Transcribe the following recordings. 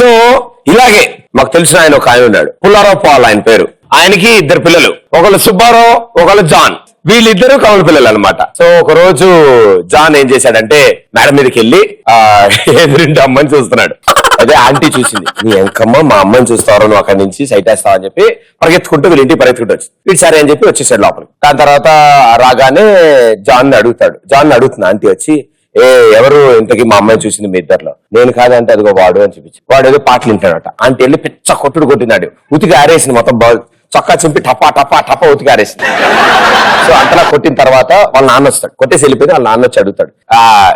So ఇలాగే మాకు తెలిసిన ఆయన ఒక ఆయన ఉన్నాడు, పుల్లారావు పాల్ ఆయన పేరు. ఆయనకి 2 పిల్లలు, ఒకళ్ళు సుబ్బారావు, ఒకళ్ళు జాన్. వీళ్ళిద్దరూ కౌలు పిల్లలు అనమాట. సో ఒక రోజు జాన్ ఏం చేశాడంటే మేడం మీదకి వెళ్ళి ఎదురింటి అమ్మని చూస్తున్నాడు. అదే ఆంటీ చూసింది, నీ ఎంకమ్మ మా అమ్మని చూస్తావు, నువ్వు అక్కడి నుంచి సైట్ వేస్తావు అని చెప్పి పరిగెత్తుకుంటూ వీళ్ళ ఇంటికి పరిగెత్తుకుంటూ వచ్చింది. వీడు సరే అని చెప్పి వచ్చేసాడు లోపలికి. దాని తర్వాత రాగానే జాన్ అడుగుతున్నా ఆంటీ వచ్చి, ఎవరు ఇంతకీ మా అమ్మాయిని చూసింది మీ ఇద్దరులో? నేను కాదంటే అదిగో వాడు అని చూపించి, వాడు ఏదో పాటలు వింటాడట. ఆంటీ వెళ్ళి పిచ్చ కొట్టినాడు, ఉతికి ఆరేసింది మొత్తం, చొక్కా చింపి టపా టపా టపా ఉతికి ఆరేసింది. సో అంతలా కొట్టిన తర్వాత వాళ్ళ నాన్న వస్తాడు, కొట్టేసి వెళ్ళిపోయి వాళ్ళ నాన్న వచ్చి అడుగుతాడు,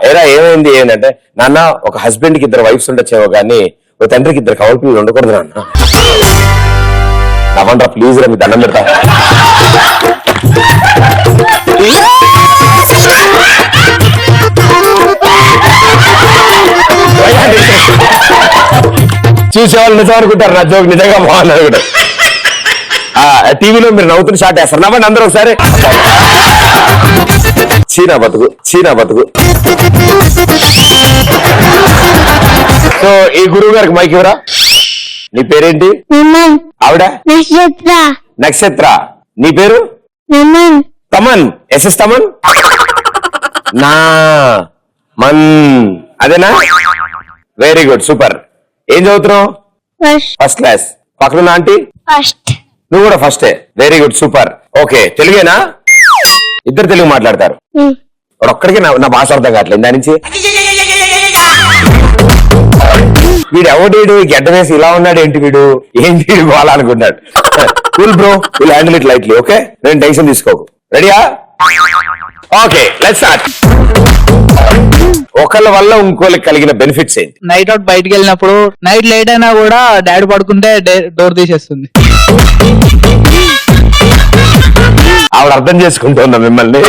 ఏరా ఏమైంది ఏంటంటే, నాన్న ఒక హస్బెండ్ కి 2 వైఫ్స్ ఉండొచ్చేమో కానీ ఒక తండ్రికి 2 కవల పిల్లలు ఉండకూడదు నాన్న. నవ్వండ్రా ప్లీజ్ రా, మీ దండం పెడతా. చూసేవాళ్ళు నిజం అనుకుంటారు, నా జోక్ నిజంగా బాగుంది అనుకుంటారు. టీవీలో మీరు నవ్వుతున్న షాట్ వేస్తారు, నవ్వండి అందరూ ఒకసారి. చీనా బతుకు. సో ఈ గురువు గారికి మైక్ ఇవ్వరా? నీ పేరేంటి? ఆవిడ నక్షత్ర. నీ పేరు? తమన్. ఎస్ఎస్ తమన్ నా మన్, అదేనా? Very good, super. ఏం చదువుతున్నావు? First class. పక్కన ఆంటీ? ఫస్ట్. నువ్వు కూడా ఫస్టే. Very good, super. ఓకే, తెలుగేనా? ఇద్దరు తెలుగు మాట్లాడతారు. వాడు ఒక్కడికి నా భాష అర్థం కావట్లేదు. దాని నుంచి వీడు ఎవడు గడ్డ వేసి ఇలా ఉన్నాడు ఏంటి, వీడు ఏంటి పోవాలనుకున్నాడు. Cool bro, will handle it lightly. Okay, నేను టెన్షన్ తీసుకోకు. రెడీయా? Okay, let's start. ఒకళ్ళ వల్ల ఇంకోళ్ళకి కలిగిన బెనిఫిట్స్ ఏంటి? నైట్ అవుట్ బయటకు వెళ్ళినప్పుడు నైట్ లేట్ అయినా కూడా డాడీ పడుకుంటే డోర్ తీసేస్తుంది. ఆవిడ అర్థం చేసుకుంటున్నా మిమ్మల్ని,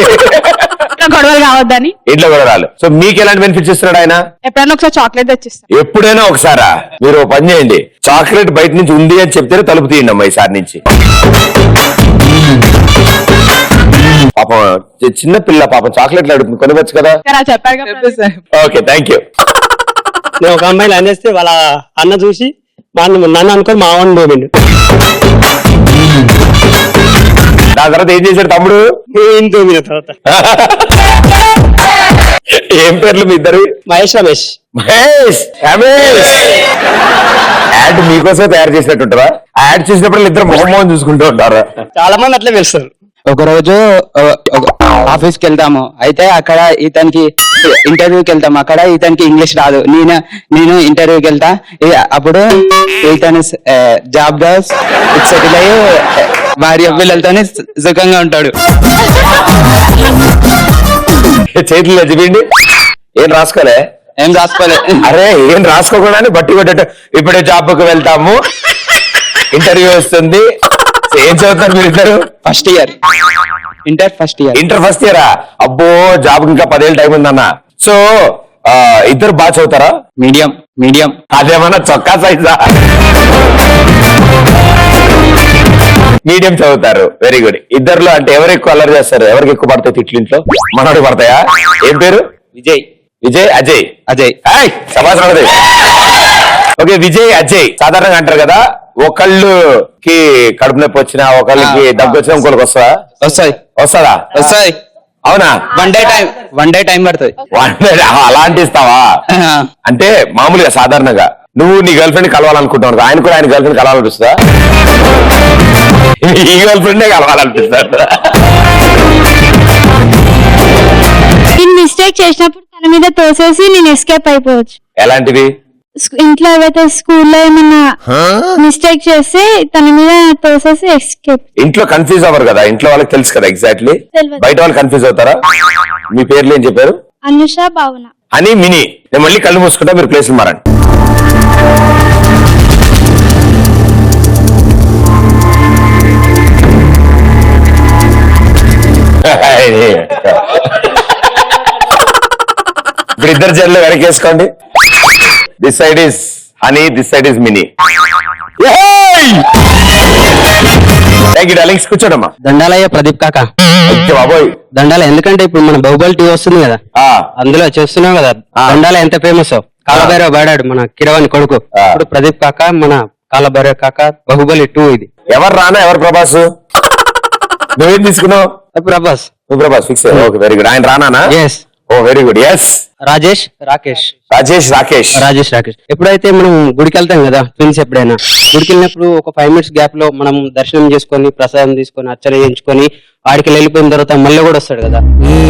గొడవలు కావద్దని. ఇంట్లో గొడవలు. సో మీకు ఎలాంటి బెనిఫిట్స్ ఇస్తున్నాడు ఆయన? ఎప్పుడైనా ఒకసారి చాక్లెట్ తెచ్చిస్తాను. ఎప్పుడైనా ఒకసారా? మీరు పని చేయండి, చాక్లెట్ బయట నుంచి ఉంది అని చెప్తేనే తలుపు తీయండి అమ్మా ఈసారి నుంచి. పాపం చిన్న పిల్ల, పాపం చాక్లెట్లు అడుగుతుంది, కొనవచ్చు కదా. Okay, thank you. నేను ఒక అమ్మాయిని అనేస్తే వాళ్ళ అన్న చూసి నన్ను అనుకొని మా వాడిని పోయిండు. దాని తర్వాత ఏం చేశాడు తమ్ముడు? తర్వాత ఏం పేర్లు మీ ఇద్దరు? మహేష్ రమేష్. యాడ్ మీకోసమే తయారు చేసినట్టుంటారా? యాడ్ చేసినప్పుడు ఇద్దరు మొహమ్మోహన్ చూసుకుంటూ ఉంటారా? చాలా మంది అట్లే పిలుస్తారు. ఒక రోజు ఆఫీస్కి వెళ్తాము, అయితే అక్కడ ఇతనికి ఇంటర్వ్యూకి వెళ్తాము, అక్కడ ఇతనికి ఇంగ్లీష్ రాదు. నేను ఇంటర్వ్యూకి వెళ్తా, అప్పుడు ఇతను జాబ్ దాస్ సెటిల్ అయ్యి భార్య పిల్లలతోనే సుఖంగా ఉంటాడు. చేతులు చూపిండి. ఏం రాసుకోలే? ఏం రాసుకోలే. అరే ఏం రాసుకోకుండానే బట్టి కొట్టేట. ఇప్పుడే జాబ్కి వెళ్తాము, ఇంటర్వ్యూ వస్తుంది. ఏం చదువుతారు మీరు ఇద్దరు? First year, inter first year. Inter first ఇయరా? అబ్బో, జాబ్ ఇంకా 10 ఏళ్ళు టైం ఉందన్న. సో ఇద్దరు బాగా చదువుతారా? మీడియం. అదేమన్నా చొక్కా సైజా? మీడియం చదువుతారు. Very good. ఇద్దరులో అంటే ఎవరు ఎక్కువ అల్లరి చేస్తారు? ఎవరికి ఎక్కువ పడతాయి తిట్లు ఇంట్లో? మనోడికి పడతాయా? ఏం పేరు? విజయ్, అజయ్. సమాచారం. ఓకే, విజయ్, అజయ్. సాధారణంగా అంటారు కదా, ఒకళ్ళకి కడుపు నొప్పి వచ్చినా, ఒకళ్ళకి దగ్గు వచ్చినా ఇంకోళ్ళకి వస్తుందా? అవునా? వన్ డే టైం పడుతుంది. అలాంటి ఇస్తావా? అంటే మామూలుగా సాధారణంగా నువ్వు నీ గర్ల్ ఫ్రెండ్ కలవాలనుకుంటున్నావు, ఆయన కూడా ఆయన గర్ల్ ఫ్రెండ్ కలవాలనిపిస్తుందా? ఈ గర్ల్ ఫ్రెండే కలవాలనిపిస్తారు. మిస్టేక్ చేసినప్పుడు తన మీద తోసేసి నేను ఎస్కేప్ అయిపోవచ్చు. ఎలాంటివి? ఇంట్లో ఏవైతే స్కూల్లో ఏమన్నా మిస్టేక్ చేస్తే తన మీద తోసేసి ఎస్కేప్. ఇంట్లో కన్ఫ్యూజ్ అవ్వరు కదా, ఇంట్లో వాళ్ళకి తెలుసు కదా ఎగ్జాక్ట్లీ. బయట వాళ్ళు కన్ఫ్యూజ్ అవుతారా? మీ పేర్లు ఏం చెప్పారు? అనుష, భావన. అని మినీ. నేను మళ్ళీ కళ్ళు మూసుకుంటా, మీరు ప్లేసులు మారండి. ఇప్పుడు ఇద్దరు జడ్లు వెనకేసుకోండి. This side is Honey, this side is Mini. Thank you darlings, కూర్చోడమ్మా. దండాలయ్య ప్రదీప్ కాక. అయ్యో బాబోయ్. దండాల ఎందుకంటే ఇప్పుడు మన బాహుబలి టీవీ వస్తుంది కదా, ఆ, అందులో చేస్తున్నాం కదా. దండాల ఎంత ఫేమస్, కాలభైరవ బాడాడు మన కిరవాణి కొడుకు. ఆ. ఇప్పుడు ప్రదీప్ కాక మన కాలభైరవ కాక బాహుబలి 2 ఇది. ఎవరు రానా ఎవరు ప్రభాస్? నువ్వేం తీసుకున్నావు? ప్రభాస్. నువ్వు Prabhas fix. Okay, very good. ఆయన Rana? Yes. Oh very good. Yes. Rakesh. Rajesh Rakesh. ఎప్పుడైతే మనం గుడికి వెళ్తాం కదా ఫ్రెండ్స్, ఎప్పుడైనా గుడికి వెళ్ళినప్పుడు ఒక 5 minutes గ్యాప్ లో మనం దర్శనం చేసుకొని ప్రసాదం తీసుకొని అర్చన చేయించుకొని ఆడికి వెళ్ళిపోయిన తర్వాత మళ్ళీ కూడా వస్తాడు కదా.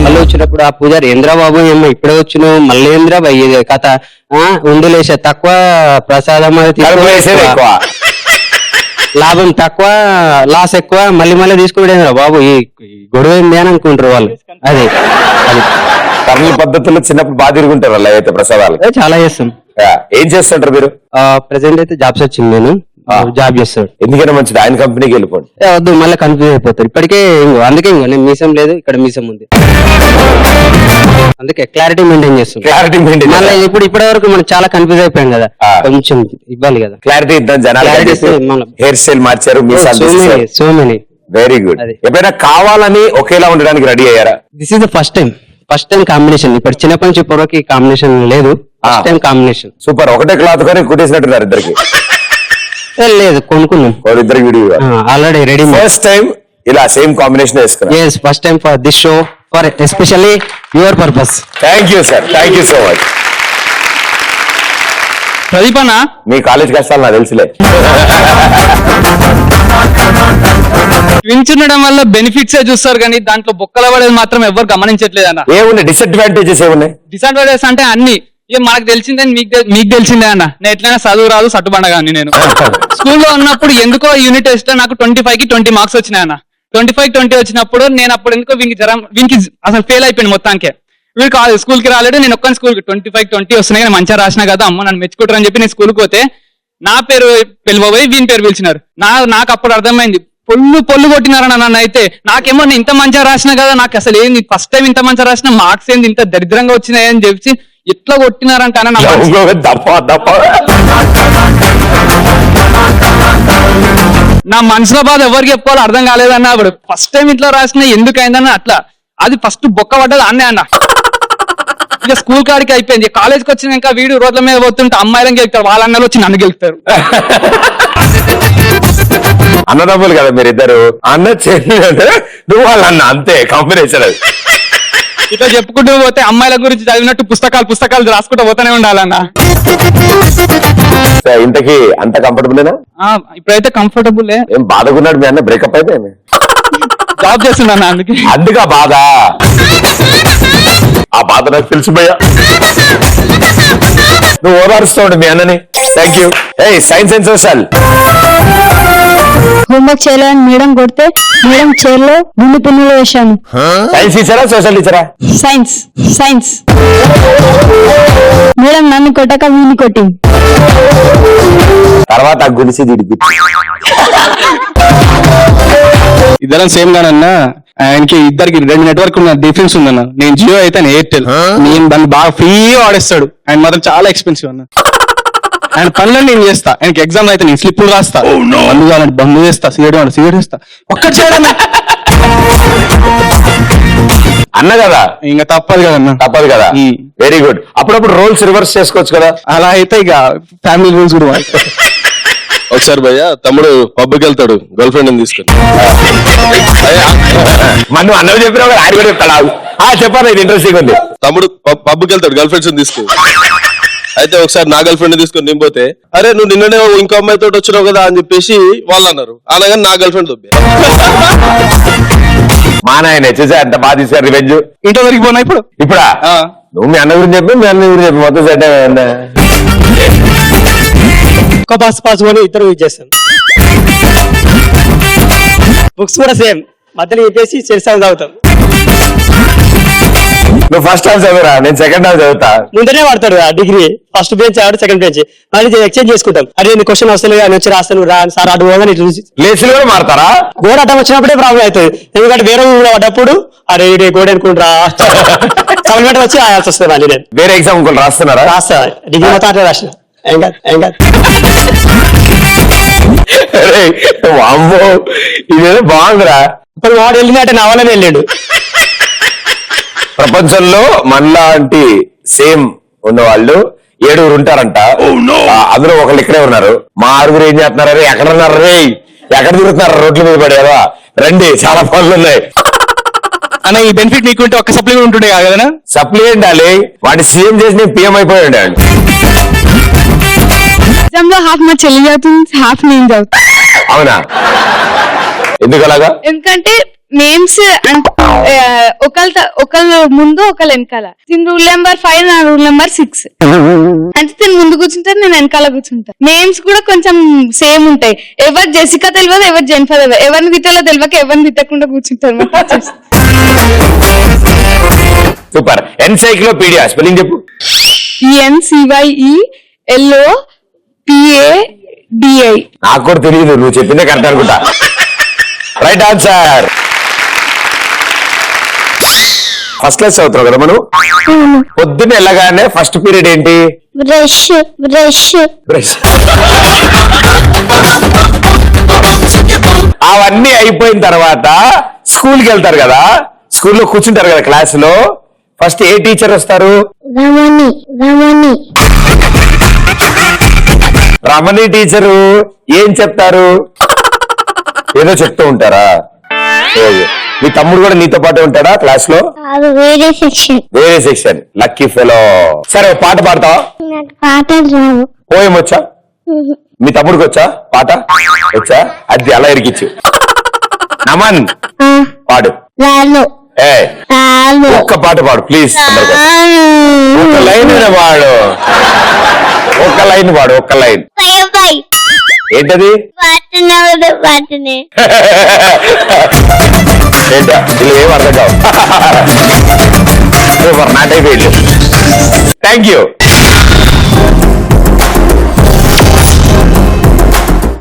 మళ్ళీ వచ్చినప్పుడు ఆ పూజారి ఏంద్రా బాబు ఏమో ఇప్పుడే వచ్చినావు, మళ్ళీ ఏంద్రా ఇది కథ, ఉండిలేసే తక్కువ ప్రసాదం అది కడుపు వేసేది ఎక్కువ, లాభం తక్కువ లాస్ ఎక్కువ, మళ్ళీ తీసుకోవడం బాబు ఈ గొడవ ఏంది అని అనుకుంటారు వాళ్ళు. అది అది కర్నూలు పద్ధతుల్లో చిన్నప్పుడు బాగా తిరుగుంటారు వాళ్ళు అయితే ప్రసాదాలు. చాలా చేస్తాం. ఏం చేస్తుంటారు మీరు? ప్రెసెంట్ అయితే జాబ్స్ వచ్చింది, నేను జాబ్ చేస్తాడు. ఎందుకైనా మంచిది, ఆయన కంపెనీకి వెళ్ళిపోండి. వద్దు మళ్ళీ కన్ఫ్యూజ్ అయిపోతారు. ఇప్పటికే అందుకే నేను మీసం లేదు, ఇక్కడ మీసం ఉంది, అందుకే క్లారిటీ మెయింటైన్ చేస్తాం. Clarity maintain. మళ్ళీ ఇప్పటి వరకు మనం చాలా కన్ఫ్యూజ్ అయిపోయాం కదా, కొంచెం ఇవ్వాలి కదా క్లారిటీ ఇద్దాం జనాలు. హెయిర్ స్టైల్ మార్చారు, సో మెనీ. Very good. అది. ఎప్పుడైనా కావాలని ఒకేలా ఉండడానికి రెడీ అయ్యారా? This is the first time combination. ఇప్పుడు చిన్నప్పటి నుంచి ఇప్పటివరకు ఈ కాంబినేషన్ లేదు, ఫస్ట్ టైం కాంబినేషన్. సూపర్. ఒకటే క్లాత్ కొని కుట్టేసినట్టున్నారు ఇద్దరికి. లేదు కొనుక్కున్నాం ఇద్దరికి video already ready. First time ఇలా సేమ్ కాంబినేషన్ వేసుకున్నాం. Yes, first time for this show, for especially your purpose. Thank you sir, thank you so much. Pradeep అన్న, మీ కాలేజ్ కష్టాలు నాకు తెలుసులే. ట్విన్స్ ఉండడం వల్ల బెనిఫిట్స్ చూస్తారు కానీ దాంట్లో బొక్కల పడేది మాత్రం ఎవరు గమనించట్లేదు అన్న. ఏమున్నాయి డిసడ్వాంటేజెస్? ఏమున్నాయి డిసడ్వాంటేజెస్ అంటే అన్ని మనకు తెలిసిందే, మీకు తెలిసిందే అన్న. నేను ఎట్లయినా చదువు రాదు సట్టుబండగాని. నేను స్కూల్లో ఉన్నప్పుడు ఎందుకో యూనిట్ టెస్ట్ లో నాకు 25కి 20 మార్క్స్ వచ్చినాయి అన్న. 25 20 వచ్చినప్పుడు నేను అప్పుడు ఎందుకో వీనికి అసలు ఫెయిల్ అయిపోయింది మొత్తానికి. వీడు కాదు స్కూల్ కి రాలేడు, నేను ఒక్కని స్కూల్ కి 25 20 వస్తున్నాయి, నేను మంచిగా రాసినా కదా, అమ్మ నన్ను మెచ్చుకుంటారని చెప్పి నేను స్కూల్కి పోతే నా పేరు పిలవబోయి వీని పేరు పిలిచినారు. నాకు అప్పుడు అర్థమైంది, పొల్లు కొట్టినారన్న నన్ను. అయితే నాకేమో నేను ఇంత మంచిగా రాసినా కదా, నాకు అసలు ఏంది ఫస్ట్ టైం ఇంత మంచిగా రాసిన మార్క్స్ ఏంది ఇంత దరిద్రంగా వచ్చినాయి అని చెప్పి ఎట్లా కొట్టినారంటే అన్న నా మనసులో బాధ ఎవరికి చెప్పుకోవాలో అర్థం కాలేదన్న. అప్పుడు ఫస్ట్ టైం ఇట్లా రాసిన ఎందుకైందన్న అట్లా. అది ఫస్ట్ బొక్క పడ్డది అన్నే అన్న. ఇక స్కూల్ కాడికి అయిపోయింది. కాలేజ్కి వచ్చినాక వీడు రోడ్ల మీద పోతుంటే అమ్మాయిలను గెలుపుతారు, వాళ్ళ అన్నలు వచ్చి నన్ను గెలుపుతారు. అన్నదమ్ములు కదా మీరిద్దరు, అన్న చెల్లి అంటే నువ్వు వాళ్ళ అన్న, అంతే కాంబినేషన్. అది ఇట్లా చెప్పుకుంటూ పోతే అమ్మాయిల గురించి చదివినట్టు పుస్తకాలు రాసుకుంటూ పోతానే ఉండాలన్న. ఇంతకి అంత కంఫర్టబుల్నా? ఇప్పుడైతే కంఫర్టబుల్. ఏం బాధకున్నాడు మీ అన్న? బ్రేకప్ అయితే జాబ్ చేస్తున్నా అందుకా బాధ. ఆ బాధ నాకు తెలిసిపోయా. నువ్వు ఓదారుస్తావు మీ అన్నని. Thank you. Science and social homework చేయాలని మేడం కొడితే మేడం చైర్లో గుండు పిన్నులు వేశాను. సైన్స్ టీచరా సోషల్ టీచరా? సైన్స్. మేడం నన్ను కొట్టక వీని కొట్టింది. తర్వాత ఆ గుడిసి దిడిపి. ఇద్దరం సేమ్ గానన్నా. ఆయనకి ఇద్దరికి 2 నెట్వర్క్ ఉన్న డిఫరెన్స్ ఉందన్న. నేను జియో అయితే ఆయన ఎయిర్టెల్. నేను దాన్ని బాగా ఫ్రీగా వాడేస్తాడు. ఆయన మాత్రం చాలా ఎక్స్పెన్సివ్ అన్న. ఆయన పనులను నేను చేస్తా, ఆయనకి ఎగ్జామ్ అయితే నేను స్లిప్లు రాస్తా, బంధు కావాలంటే బంధు చేస్తా, సిగరెట్ వేస్తా. ఒక్కటి చేయడమే అన్న కదా, ఇంకా తప్పదు కదన్నా. తప్పదు కదా. Very good. అప్పుడప్పుడు రోల్స్ రివర్స్ చేసుకోవచ్చు కదా. అలా అయితే ఇక ఫ్యామిలీ రూల్స్ కూడా ఒకసారి భయ్య తమ్ముడు పబ్కి వెళ్తాడు గర్ల్ ఫ్రెండ్ తీసుకొని. మనం అన్నవి చెప్పినా ఆయన కూడా చెప్తాడు. చెప్పాలి, ఇది ఇంట్రెస్టింగ్ ఉంది. తమ్ముడు పబ్కి వెళ్తాడు గర్ల్ ఫ్రెండ్స్ తీసుకొని. అయితే ఒకసారి నా గర్ల్ ఫ్రెండ్ తీసుకొని నేను పోతే, అరే నువ్వు నిన్ననే ఇంకో అమ్మాయితో వచ్చినావు కదా అని చెప్పేసి వాళ్ళు అన్నారు. అనగానే నా గర్ల్ ఫ్రెండ్ దొబ్బే. మా నాయన వచ్చేసి అంత బాధ తీసారు రివెంజ్. ఇంట్లో వరకు పోనా ఇప్పుడా? నువ్వు మీ అన్న గురించి చెప్పి, మీ అన్న గురించి చెప్పి మొత్తం సెట్ అయ్యా. ఒక పాస్ కొని ఇద్దరు యూజ్ చేస్తాం. బుక్స్ కూడా సేమ్, మధ్యలో చెప్పేసి చెరిసాగు తాగుతాం. నువ్వు ఫస్ట్ హాఫ్ చదువురా, నేను సెకండ్ హాఫ్ చదువుతా. ముందరే వాడతాడు డిగ్రీ, ఫస్ట్ బెంచ్ ఆడు సెకండ్ బెంచ్. మళ్ళీ ఎక్స్చేంజ్ చేసుకుంటాం. అరే నీ క్వశ్చన్ వస్తలేదు అని వచ్చి రాస్తాను రా సార్ అటు పోగానే చూసి లేచులు కూడా మారతారా? గోడ అడ్డం వచ్చినప్పుడే ప్రాబ్లం అవుతుంది. ఎందుకంటే వేరే పడ్డప్పుడు అరే ఇడే గోడ అనుకుంటారా సప్లిమెంట్ వచ్చి రాయాల్సి వస్తుంది. మళ్ళీ నేను వేరే ఎగ్జామ్ ఇంకోటి రాస్తున్నారా? రాస్తా, డిగ్రీ మొత్తం అట్లా రాసిన. ఏం కాదు. అరేయ్, వామ్మో ఇదేదో బాగుందిరా. ఇప్పుడు వాడు వెళ్ళినట్టు నా వల్ల వెళ్ళాడు. ప్రపంచంలో మనలాంటి సేమ్ ఉన్న వాళ్ళు 7 ఉంటారంట. అందులో ఒకళ్ళు ఇక్కడే ఉన్నారు. మా 6 ఏం చేస్తున్నారు? రే ఎక్కడ ఉన్నారు? రే ఎక్కడ తిరుగుతున్నారు? రోడ్ల మీద పడేవా? రండి, చాలా పనులు ఉన్నాయి. అన్న ఈ బెనిఫిట్ నీకు ఉంటే ఒక్క సప్లిమెంట్ ఉంటుండే కాదు కదా. సప్లీ ఏంటాలి? వాడిని సీఎం చేసి నేను పిఎం అయిపోయాడు. ఎగ్జామ్ లో హాఫ్ మా చెల్లి చదువుతుంది, హాఫ్ నేను చదువుతా. అవునా? ఎందుకు అలాగా? ఎందుకంటే నేమ్స్ ఒకళ్ళు ముందు ఒకళ్ళు వెనకాల. తిని రూల్ నెంబర్ 5, నా రూల్ నెంబర్ 6. అంటే తిని ముందు కూర్చుంటారు, నేను వెనకాల కూర్చుంటా. నేమ్స్ కూడా కొంచెం సేమ్ ఉంటాయి. ఎవరు జెసికా తెలియదు, ఎవరు జెన్ఫర్ తెలియదు. ఎవరిని తిట్టాలో తెలియక ఎవరిని తిట్టకుండా కూర్చుంటారు. సూపర్. ఎన్సైక్లోపీడియా స్పెల్లింగ్ చెప్పు. ENCYELOPADI. నాకు కూడా తెలియదు, నువ్వు చెప్పిందే కరెక్ట్ అనుకుంటా. Right answer. ఫస్ట్ క్లాస్ చదువుతున్నావు కదా మనం. పొద్దున్న వెళ్ళగానే ఫస్ట్ పీరియడ్ ఏంటి? బ్రష్. బ్రష్. అవన్నీ అయిపోయిన తర్వాత స్కూల్కి వెళ్తారు కదా. స్కూల్లో కూర్చుంటారు కదా క్లాస్ లో. ఫస్ట్ ఏ టీచర్ వస్తారు? రమణి టీచరు ఏం చెప్తారు? ఏదో చెప్తూ ఉంటారా? మీ తమ్ముడు కూడా నీతో పాటు ఉంటాడా క్లాస్ లో? వేరే సెక్షన్. Lucky fellow. సరే, పాట పాడతావా? పాటలు రావు. పోయం వచ్చా? మీ తమ్ముడికి వచ్చా పాట? వచ్చా? అది అలా ఇరికిచ్చు. నమన్ పాడు. ఏ ఒక్క పాట పాడు ప్లీజ్. ఒక లైన్ పాడు. ఒక్క లైన్ పాడు. ఒక్క లైన్. ఏంటది? ఏంటా ఇలా ఏం అర్థం కావు. సూపర్, నాట్ అయిపోయింది. Thank you.